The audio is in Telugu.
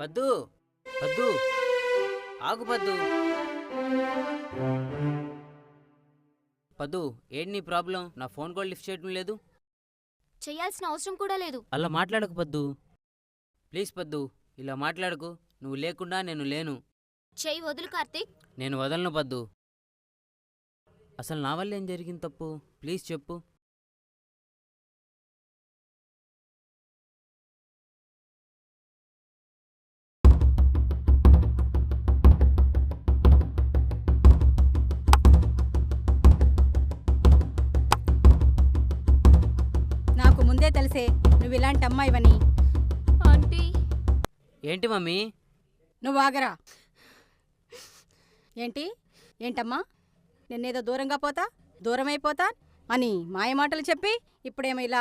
పద్దు పద్దు ఆగు పద్దు. పద్దు ఏంటి నీ ప్రాబ్లం? నా ఫోన్ కాల్ లిఫ్ట్ చేయడం లేదు. చెయ్యాల్సిన అవసరం కూడా లేదు. అలా మాట్లాడకు పద్దు, ప్లీజ్ పద్దు. ఇలా మాట్లాడకు. నువ్వు లేకుండా నేను లేను. చెయ్యి వదులు కార్తీక్. నేను వదలను పద్దు. అసలు నా వల్ల ఏం జరిగింది తప్పు? ప్లీజ్ చెప్పు. నాకు ముందే తెలిసే నువ్వు ఇలాంటి అమ్మాయివని. ఆంటీ ఏంటి మమ్మీ? నువ్వు ఆగరా. ఏంటమ్మా, నిన్నేదో దూరంగా పోతా, దూరమైపోతా అని మాయమాటలు చెప్పి ఇప్పుడేమో ఇలా